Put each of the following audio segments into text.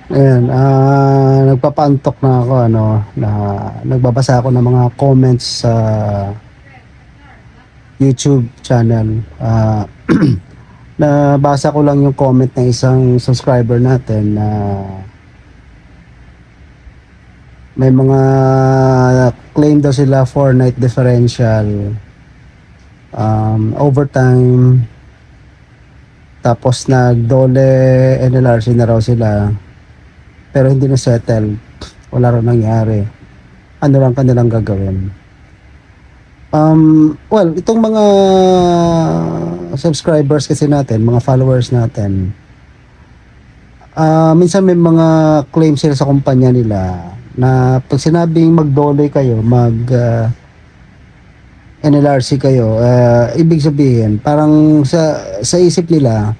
Ayan, nagpapantok na ako, ano, na nagbabasa ako ng mga comments sa YouTube channel. Nabasa ko lang yung comment ng isang subscriber natin na may mga claim daw sila for night differential, overtime, tapos nag-dole NLRC na raw sila, pero hindi na settle. Wala raw nangyari. Ano lang kanilang gagawin? Well, itong mga subscribers kasi natin, mga followers natin, minsan may mga claim sila sa kumpanya nila na pag sinabing mag-dole kayo, NLRC kayo, ibig sabihin, parang sa isip nila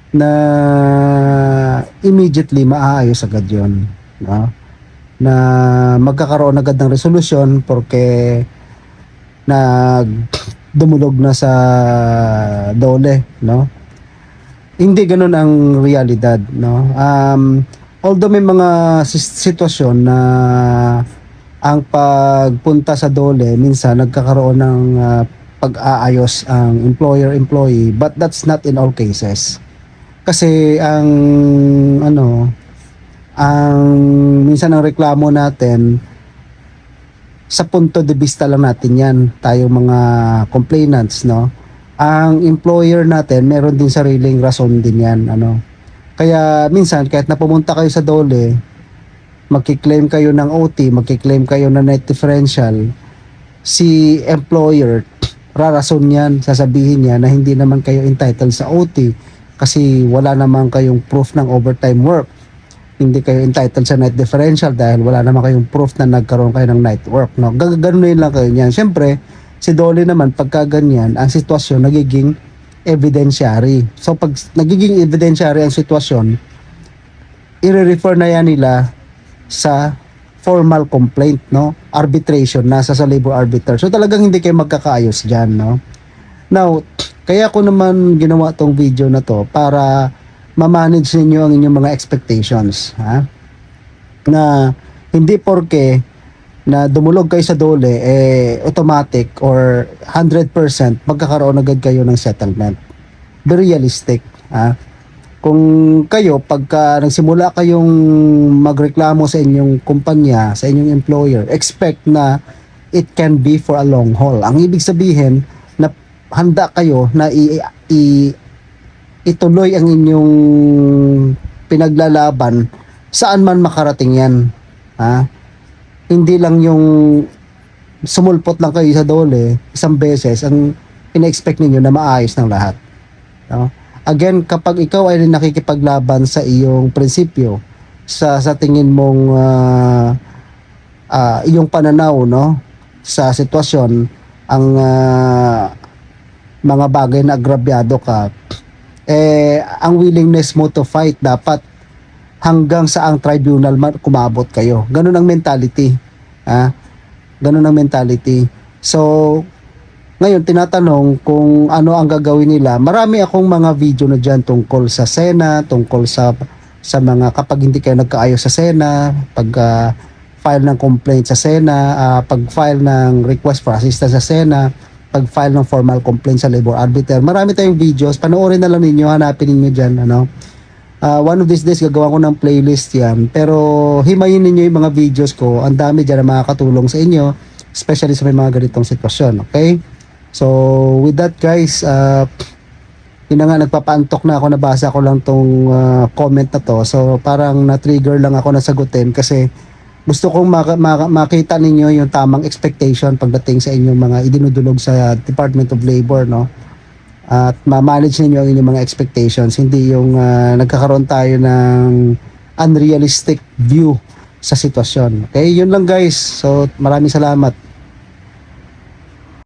na immediately maaayos agad yon, no? Na magkakaroon agad ng resolusyon porque nag dumulog na sa dole, no? Hindi ganoon ang realidad, no? Although may mga sitwasyon na ang pagpunta sa dole minsan nagkakaroon ng pag-aayos ang employer-employee, but that's not in all cases. Kasi ang minsan ang reklamo natin sa punto de vista lang natin yan, tayo mga complainants, no? Ang employer natin, meron din sariling rason din yan, ano? Kaya minsan, kahit na pumunta kayo sa dole, magkiklaim kayo ng OT, magkiklaim kayo ng net differential, si employer, rarason yan, sasabihin niya na hindi naman kayo entitled sa OT kasi wala naman kayong proof ng overtime work. Hindi kayo entitled sa night differential dahil wala naman kayong proof na nagkaroon kayo ng night work, no? Gaganunin lang kayo niyan. Siyempre, si Dolly naman, pagka ganyan, ang sitwasyon nagiging evidentiary. So, pag nagiging evidentiary ang sitwasyon, i-refer na yan nila sa formal complaint, no? Arbitration, nasa sa labor arbiter. So, talagang hindi kayo magkakaayos dyan, no? Now, kaya ko naman ginawa tong video na to para ma-manage ninyo ang inyong mga expectations, ha? Na hindi porke na dumulog kayo sa dole, automatic or 100% magkakaroon agad kayo ng settlement. Be realistic, ha? Kung kayo, pagka nagsimula kayong magreklamo sa inyong kumpanya, sa inyong employer, expect na it can be for a long haul. Ang ibig sabihin, na handa kayo na ituloy ang inyong pinaglalaban saan man makarating yan, ha? Hindi lang yung sumulpot lang kayo sa dole isang beses ang ina-expect ninyo na maayos ng lahat, no? Again, kapag ikaw ay nakikipaglaban sa iyong prinsipyo, sa tingin mong iyong pananaw, no, sa sitwasyon, ang mga bagay na agrabyado ka, ang willingness mo to fight dapat hanggang sa ang tribunal kumabot kayo. Ganun ang mentality. Ha? Ganun ang mentality. So, ngayon tinatanong kung ano ang gagawin nila. Marami akong mga video na dyan tungkol sa SENA, tungkol sa mga kapag hindi kayo nagkaayos sa SENA, pag file ng complaint sa SENA, pag file ng request for assistance sa SENA, pag-file ng formal complaint sa labor arbiter. Marami tayong videos. Panoorin na lang ninyo. Hanapin ninyo dyan. Ano? One of these days, gagawa ko ng playlist yan. Pero himayin ninyo yung mga videos ko. Ang dami dyan na makakatulong sa inyo. Especially sa may mga ganitong sitwasyon. Okay? So, with that guys, yun na nga, nagpapantok na ako. Nabasa ko lang tong comment na to. So, parang na-trigger lang ako na sagutin kasi gusto kong makita ninyo yung tamang expectation pagdating sa inyong mga idinudulog sa Department of Labor, no? At ma-manage ninyo ang inyong mga expectations, hindi yung nagkakaroon tayo ng unrealistic view sa sitwasyon. Okay, yun lang guys. So, maraming salamat.